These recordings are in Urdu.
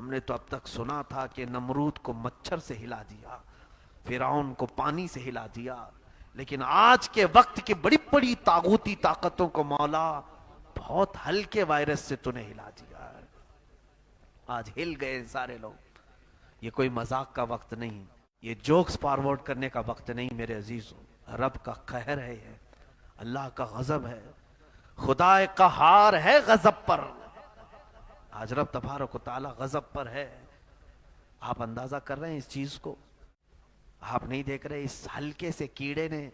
ہم نے تو اب تک سنا تھا کہ نمرود کو مچھر سے ہلا دیا، فرعون کو پانی سے ہلا دیا، لیکن آج کے وقت کی بڑی بڑی طاغوتی طاقتوں کو مولا بہت ہلکے وائرس سے تو نے ہلا دیا ہے۔ آج ہل گئے سارے لوگ۔ یہ کوئی مذاق کا وقت نہیں، یہ جوکس فارورڈ کرنے کا وقت نہیں میرے عزیزوں۔ رب کا قہر ہے، یہ اللہ کا غضب ہے، خدا قہار ہے غضب پر۔ آج رب تبارک و تعالی غضب پر ہے۔ آپ اندازہ کر رہے ہیں اس چیز کو؟ آپ نہیں دیکھ رہے اس ہلکے سے کیڑے نے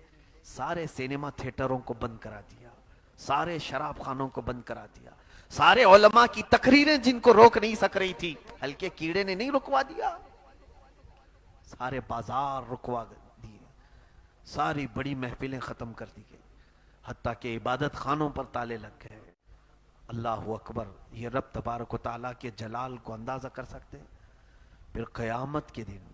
سارے سینما تھیٹروں کو بند کرا دیا، سارے شراب خانوں کو بند کرا دیا، سارے علماء کی تقریریں جن کو روک نہیں سک رہی تھی ہلکے کیڑے نے نہیں رکوا دیا، سارے بازار رکوا دیے، ساری بڑی محفلیں ختم کر دی گئی، حتیٰ کہ عبادت خانوں پر تالے لگ گئے۔ اللہ اکبر۔ یہ رب تبارک و تعالیٰ کے جلال کو اندازہ کر سکتے ہیں؟ پھر قیامت کے دن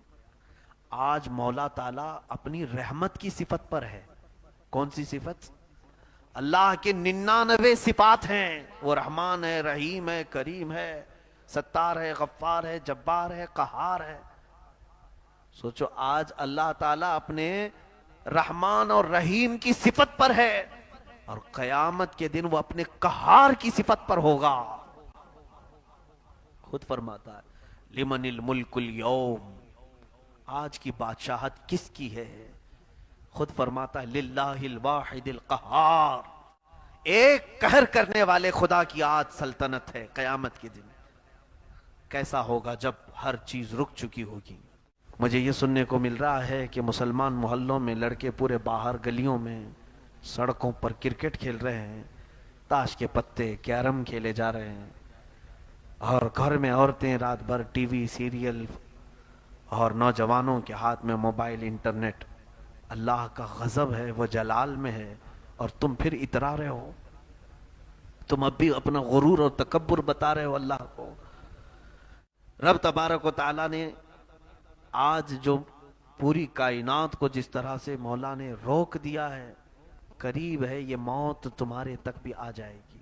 آج مولا تعالیٰ اپنی رحمت کی صفت پر ہے۔ کون سی صفت؟ اللہ کے 99 صفات ہیں، وہ رحمان ہے، رحیم ہے، کریم ہے، ستار ہے، غفار ہے، جبار ہے، قہار ہے۔ سوچو آج اللہ تعالیٰ اپنے رحمان اور رحیم کی صفت پر ہے، اور قیامت کے دن وہ اپنے قہار کی صفت پر ہوگا۔ خود فرماتا ہے لمن الملک اليوم، آج کی بادشاہت کس کی ہے؟ خود فرماتا ہے للہ الواحد القہار، ایک قہر کرنے والے خدا کی آج سلطنت ہے۔ قیامت کے دن کیسا ہوگا جب ہر چیز رک چکی ہوگی؟ مجھے یہ سننے کو مل رہا ہے کہ مسلمان محلوں میں لڑکے پورے باہر گلیوں میں سڑکوں پر کرکٹ کھیل رہے ہیں، تاش کے پتے، کیرم کھیلے جا رہے ہیں، اور گھر میں عورتیں رات بھر ٹی وی سیریل، اور نوجوانوں کے ہاتھ میں موبائل، انٹرنیٹ۔ اللہ کا غضب ہے، وہ جلال میں ہے، اور تم پھر اترا رہے ہو، تم اب بھی اپنا غرور اور تکبر بتا رہے ہو اللہ کو۔ رب تبارک و تعالیٰ نے آج جو پوری کائنات کو جس طرح سے مولا نے روک دیا ہے، قریب ہے یہ موت تمہارے تک بھی آ جائے گی۔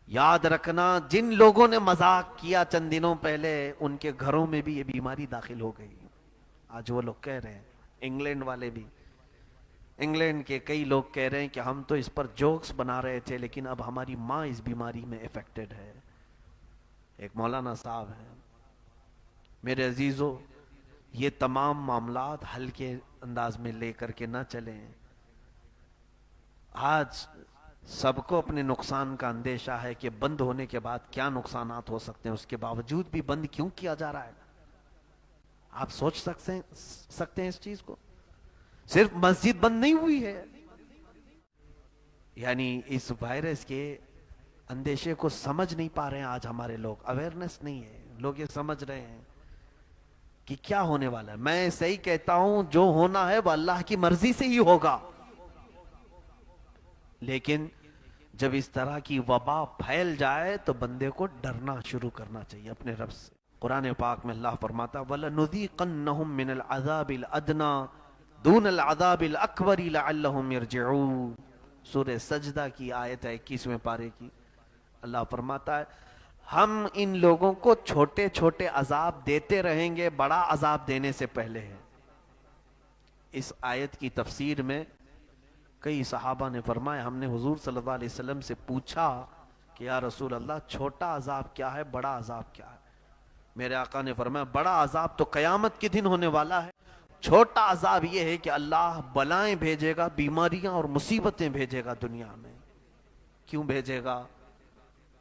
یاد رکھنا جن لوگوں نے مذاق کیا چند دنوں پہلے، ان کے گھروں میں بھی یہ بیماری داخل ہو گئی۔ آج وہ لوگ کہہ رہے ہیں، انگلینڈ والے بھی، انگلینڈ کے کئی لوگ کہہ رہے ہیں کہ ہم تو اس پر جوکس بنا رہے تھے، لیکن اب ہماری ماں اس بیماری میں افیکٹڈ ہے۔ ایک مولانا صاحب ہیں۔ میرے عزیزو، یہ تمام معاملات ہلکے انداز میں لے کر کے نہ چلیں۔ آج سب کو اپنے نقصان کا اندیشہ ہے کہ بند ہونے کے بعد کیا نقصانات ہو سکتے ہیں، اس کے باوجود بھی بند کیوں کیا جا رہا ہے؟ آپ سوچ سکتے ہیں اس چیز کو؟ صرف مسجد بند نہیں ہوئی ہے، یعنی اس وائرس کے اندیشے کو سمجھ نہیں پا رہے ہیں آج ہمارے لوگ، اویئرنس نہیں ہے، لوگ یہ سمجھ رہے ہیں کہ کیا ہونے والا ہے۔ میں صحیح کہتا ہوں، جو ہونا ہے وہ اللہ کی مرضی سے ہی ہوگا، لیکن جب اس طرح کی وبا پھیل جائے تو بندے کو ڈرنا شروع کرنا چاہیے اپنے رب سے۔ قرآن پاک میں اللہ فرماتا وَلَنُذِيقَنَّهُم مِّنَ الْعَذَابِ الْأَدْنَى دُونَ الْعَذَابِ الْأَكْبَرِ لَعَلَّهُمْ يَرْجِعُونَ۔ سورہ سجدہ کی آیت ہے 21ویں پارے کی۔ اللہ فرماتا ہے ہم ان لوگوں کو چھوٹے چھوٹے عذاب دیتے رہیں گے، بڑا عذاب دینے سے پہلے ہے۔ اس آیت کی تفسیر میں کئی صحابہ نے فرمایا ہم نے حضور صلی اللہ علیہ وسلم سے پوچھا کہ یا رسول اللہ چھوٹا عذاب کیا ہے، بڑا عذاب کیا ہے؟ میرے آقا نے فرمایا بڑا عذاب تو قیامت کے دن ہونے والا ہے، چھوٹا عذاب یہ ہے کہ اللہ بلائیں بھیجے گا، بیماریاں اور مصیبتیں بھیجے گا دنیا میں۔ کیوں بھیجے گا؟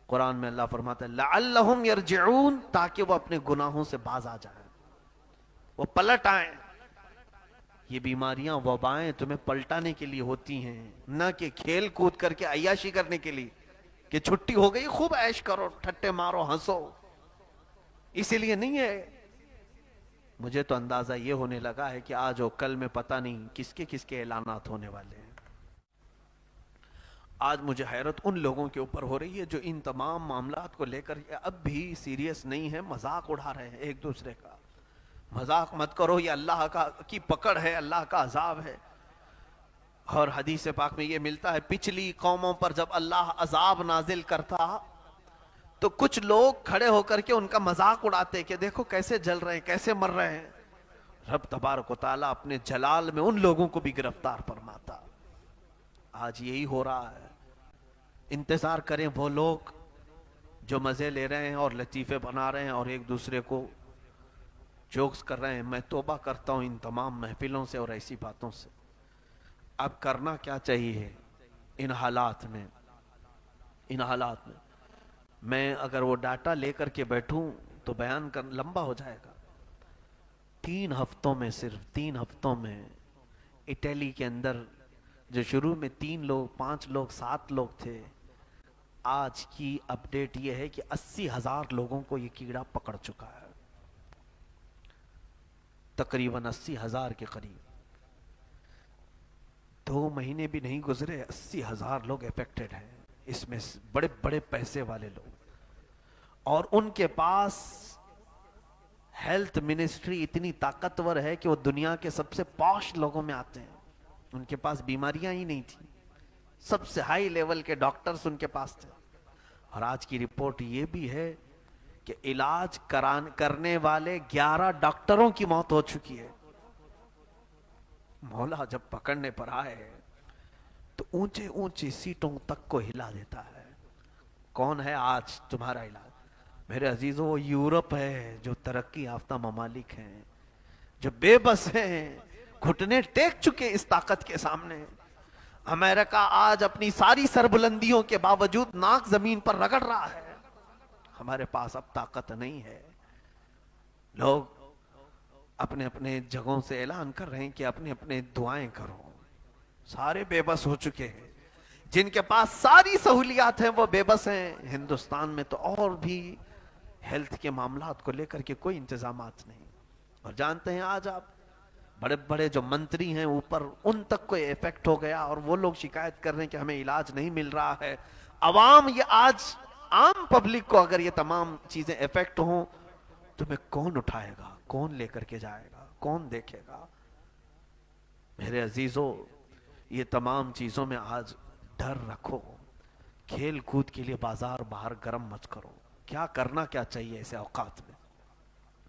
قرآن میں اللہ فرماتا ہے لعلہم یرجعون، تاکہ وہ اپنے گناہوں سے باز آ جائیں، وہ پلٹ آئیں۔ یہ بیماریاں، وبائیں تمہیں پلٹانے کے لیے ہوتی ہیں، نہ کہ کھیل کود کر کے عیاشی کرنے کے لیے کہ چھٹی ہو گئی خوب عیش کرو، ٹھٹے مارو، ہنسو، اسی لیے نہیں ہے۔ مجھے تو اندازہ یہ ہونے لگا ہے کہ آج و کل میں پتہ نہیں کس کے اعلانات ہونے والے ہیں۔ آج مجھے حیرت ان لوگوں کے اوپر ہو رہی ہے جو ان تمام معاملات کو لے کر اب بھی سیریس نہیں ہے، مذاق اڑا رہے ہیں ایک دوسرے کا۔ مذاق مت کرو، یہ اللہ کی پکڑ ہے، اللہ کا عذاب ہے۔ اور حدیث پاک میں یہ ملتا ہے پچھلی قوموں پر جب اللہ عذاب نازل کرتا تو کچھ لوگ کھڑے ہو کر کے ان کا مذاق اڑاتے کہ دیکھو کیسے جل رہے ہیں، کیسے مر رہے ہیں. رب تبارک و تعالیٰ اپنے جلال میں ان لوگوں کو بھی گرفتار فرماتا. آج یہی ہو رہا ہے. انتظار کریں وہ لوگ جو مزے لے رہے ہیں اور لطیفے بنا رہے ہیں اور ایک دوسرے کو جوکس کر رہے ہیں. میں توبہ کرتا ہوں ان تمام محفلوں سے اور ایسی باتوں سے. اب کرنا کیا چاہیے ان حالات میں؟ میں اگر وہ ڈاٹا لے کر کے بیٹھوں تو بیان لمبا ہو جائے گا. 3 ہفتوں میں، صرف 3 ہفتوں میں اٹلی کے اندر جو شروع میں 3 لوگ، 5 لوگ، 7 لوگ تھے، آج کی اپڈیٹ یہ ہے کہ 80,000 لوگوں کو یہ کیڑا پکڑ چکا ہے. تقریباً 80,000 کے قریب. 2 مہینے بھی نہیں گزرے 80,000 لوگ افیکٹڈ ہیں. اس میں بڑے بڑے پیسے والے لوگ، اور ان کے پاس ہیلتھ منسٹری اتنی طاقتور ہے کہ وہ دنیا کے سب سے پاش لوگوں میں آتے ہیں. ان کے پاس بیماریاں ہی نہیں تھیں، سب سے ہائی لیول کے ڈاکٹرز ان کے پاس تھے. اور آج کی رپورٹ یہ بھی ہے کہ علاج کرنے والے 11 ڈاکٹروں کی موت ہو چکی ہے. مولا جب پکڑنے پر آئے تو اونچے اونچی سیٹوں تک کو ہلا دیتا ہے. کون ہے آج تمہارا علاج؟ میرے عزیزوں، وہ یورپ ہے جو ترقی یافتہ ممالک ہیں، جو بے بس ہیں، گھٹنے ٹیک چکے اس طاقت کے سامنے. امریکہ آج اپنی ساری سربلندیوں کے باوجود ناک زمین پر رگڑ رہا ہے. ہمارے پاس اب طاقت نہیں ہے. لوگ اپنے اپنے جگہوں سے اعلان کر رہے ہیں کہ اپنے اپنے دعائیں کرو. سارے بے بس ہو چکے ہیں. جن کے پاس ساری سہولیات ہیں وہ بے بس ہیں. ہندوستان میں تو اور بھی ہیلتھ کے معاملات کو لے کر کے کوئی انتظامات نہیں. اور جانتے ہیں آج آپ بڑے بڑے جو منتری ہیں اوپر، ان تک کوئی ایفیکٹ ہو گیا اور وہ لوگ شکایت کر رہے ہیں کہ ہمیں علاج نہیں مل رہا ہے. عوام، یہ آج عام پبلک کو اگر یہ تمام چیزیں ایفیکٹ ہوں تو میں کون اٹھائے گا، کون لے کر کے جائے گا، کون دیکھے گا؟ میرے عزیزوں، یہ تمام چیزوں میں آج ڈر رکھو. کھیل کود کے لیے بازار باہر گرم مت کرو. کیا کرنا کیا چاہیے ایسے اوقات میں؟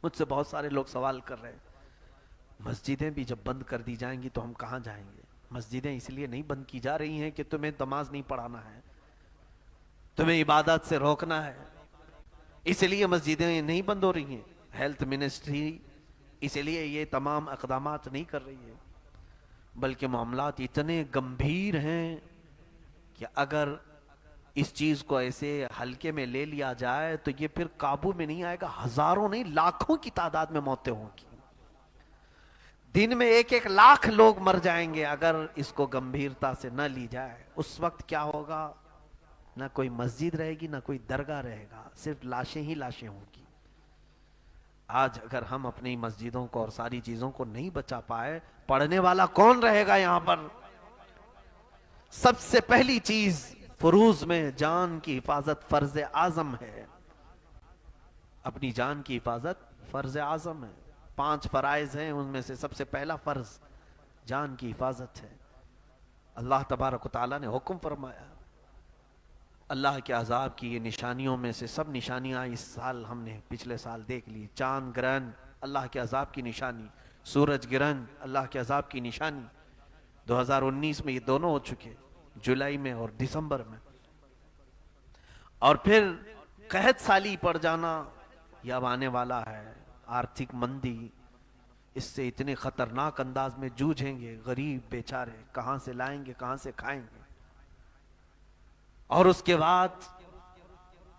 مجھ سے بہت سارے لوگ سوال کر رہے ہیں مسجدیں بھی جب بند کر دی جائیں گی تو ہم کہاں جائیں گے؟ مسجدیں اس لیے نہیں بند کی جا رہی ہیں کہ تمہیں نماز نہیں پڑھانا ہے، تمہیں عبادت سے روکنا ہے، اس لیے مسجدیں نہیں بند ہو رہی ہیں. ہیلتھ منسٹری اس لیے یہ تمام اقدامات نہیں کر رہی ہے. بلکہ معاملات اتنے گمبھیر ہیں کہ اگر اس چیز کو ایسے ہلکے میں لے لیا جائے تو یہ پھر قابو میں نہیں آئے گا. ہزاروں نہیں، لاکھوں کی تعداد میں موتیں ہوں گی. دن میں 1-1 لاکھ لوگ مر جائیں گے اگر اس کو گمبھیرتا سے نہ لی جائے. اس وقت کیا ہوگا؟ نہ کوئی مسجد رہے گی، نہ کوئی درگاہ رہے گا، صرف لاشیں ہی لاشیں ہوں گی. آج اگر ہم اپنی مسجدوں کو اور ساری چیزوں کو نہیں بچا پائے، پڑھنے والا کون رہے گا یہاں پر؟ سب سے پہلی چیز فروض میں جان کی حفاظت فرض اعظم ہے. اپنی جان کی حفاظت فرض اعظم ہے. 5 فرائض ہیں، ان میں سے سب سے پہلا فرض جان کی حفاظت ہے. اللہ تبارک و تعالیٰ نے حکم فرمایا. اللہ کے عذاب کی یہ نشانیوں میں سے سب نشانیاں اس سال ہم نے پچھلے سال دیکھ لی. چاند گرہن اللہ کے عذاب کی نشانی، سورج گرہن اللہ کے عذاب کی نشانی. 2019 میں یہ دونوں ہو چکے، جولائی میں اور دسمبر میں. اور پھر قحط سالی پڑ جانا یہ اب آنے والا ہے. آرتھک مندی، اس سے اتنے خطرناک انداز میں جوجھیں گے. غریب بیچارے کہاں سے لائیں گے، کہاں سے کھائیں گے؟ اور اس کے بعد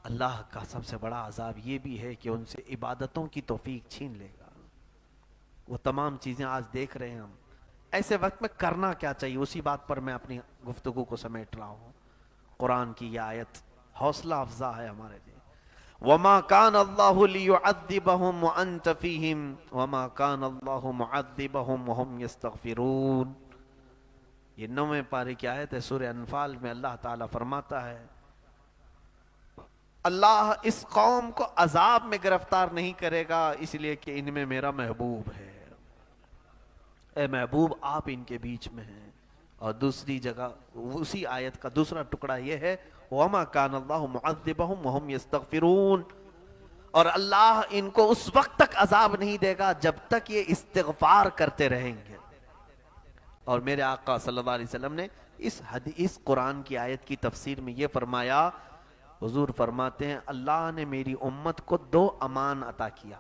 اللہ کا سب سے بڑا عذاب یہ بھی ہے کہ ان سے عبادتوں کی توفیق چھین لے گا. وہ تمام چیزیں آج دیکھ رہے ہیں ہم. ایسے وقت میں کرنا کیا چاہیے؟ اسی بات پر میں اپنی گفتگو کو سمیٹ رہا ہوں. قرآن کی یہ آیت حوصلہ افزا ہے ہمارے لیے. وَمَا كَانَ اللَّهُ لِيُعَذِّبَهُمْ وَأَنْتَ فِيهِمْ وَمَا كَانَ اللَّهُ مُعَذِّبَهُمْ وَهُمْ يَسْتَغْفِرُونَ. یہ 9ویں پارے کی آیت ہے سورہ انفال میں. اللہ تعالیٰ فرماتا ہے اللہ اس قوم کو عذاب میں گرفتار نہیں کرے گا اس لیے کہ ان میں میرا محبوب ہے. اے محبوب، آپ ان کے بیچ میں ہیں اور دوسری جگہ اسی آیت کا دوسرا ٹکڑا یہ ہے وَمَا كَانَ اللَّهُ مُعَذِّبَهُمْ وَهُمْ يَسْتَغْفِرُونَ، اور اللہ ان کو اس وقت تک عذاب نہیں دے گا جب تک یہ استغفار کرتے رہیں گے۔ اور میرے آقا صلی اللہ علیہ وسلم نے اس قرآن کی آیت کی تفسیر میں یہ فرمایا، حضور فرماتے ہیں اللہ نے میری امت کو 2 امان عطا کیا۔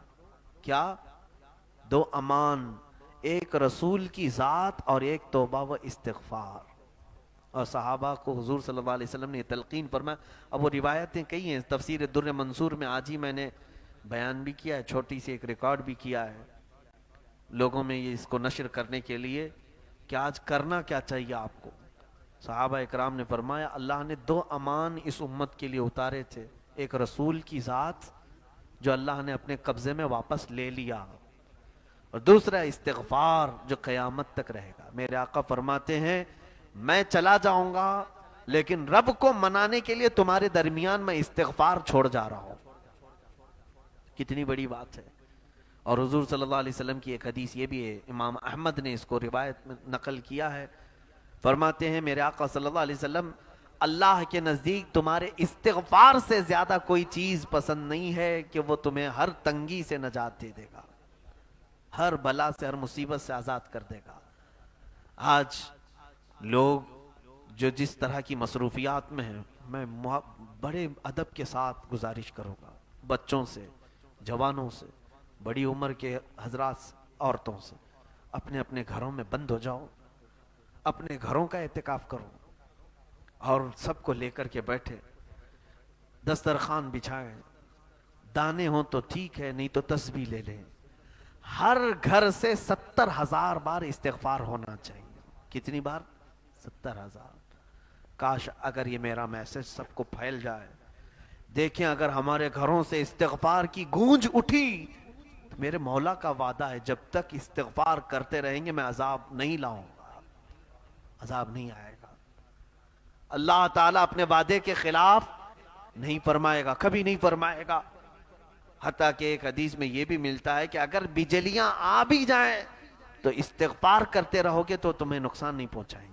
کیا؟ 2 امان، ایک رسول کی ذات اور ایک توبہ و استغفار۔ اور صحابہ کو حضور صلی اللہ علیہ وسلم نے یہ تلقین فرمایا۔ اب وہ روایتیں کئی ہیں، تفسیر در منصور میں آج ہی میں نے بیان بھی کیا ہے، چھوٹی سی ایک ریکارڈ بھی کیا ہے لوگوں میں یہ اس کو نشر کرنے کے لیے کہ آج کرنا کیا چاہیے آپ کو۔ صحابہ اکرام نے فرمایا اللہ نے 2 امان اس امت کے لیے اتارے تھے، ایک رسول کی ذات جو اللہ نے اپنے قبضے میں واپس لے لیا، اور دوسرا استغفار جو قیامت تک رہے گا۔ میرے آقا فرماتے ہیں میں چلا جاؤں گا لیکن رب کو منانے کے لیے تمہارے درمیان میں استغفار چھوڑ جا رہا ہوں۔ کتنی بڑی بات ہے۔ اور حضور صلی اللہ علیہ وسلم کی ایک حدیث یہ بھی ہے، امام احمد نے اس کو روایت میں نقل کیا ہے، فرماتے ہیں میرے آقا صلی اللہ علیہ وسلم اللہ کے نزدیک تمہارے استغفار سے زیادہ کوئی چیز پسند نہیں ہے کہ وہ تمہیں ہر تنگی سے نجات دے دے گا، ہر بلا سے، ہر مصیبت سے آزاد کر دے گا۔ آج لوگ جو جس طرح کی مصروفیات میں ہیں، میں بڑے ادب کے ساتھ گزارش کروں گا بچوں سے، جوانوں سے، بڑی عمر کے حضرات سے، عورتوں سے، اپنے اپنے گھروں میں بند ہو جاؤ، اپنے گھروں کا اعتکاف کرو اور سب کو لے کر کے بیٹھے، دسترخوان بچھائیں، دانے ہوں تو ٹھیک ہے نہیں تو تسبیح لے لیں۔ ہر گھر سے 70,000 بار استغفار ہونا چاہیے۔ کتنی بار؟ 70,000۔ کاش اگر یہ میرا میسج سب کو پھیل جائے۔ دیکھیں اگر ہمارے گھروں سے استغفار کی گونج اٹھی تو میرے مولا کا وعدہ ہے جب تک استغفار کرتے رہیں گے میں عذاب نہیں لاؤں گا، عذاب نہیں آئے گا۔ اللہ تعالیٰ اپنے وعدے کے خلاف نہیں فرمائے گا، کبھی نہیں فرمائے گا۔ حتیٰ کہ ایک حدیث میں یہ بھی ملتا ہے کہ اگر بجلیاں آ بھی جائیں تو استغفار کرتے رہو گے تو تمہیں نقصان نہیں پہنچائیں گے۔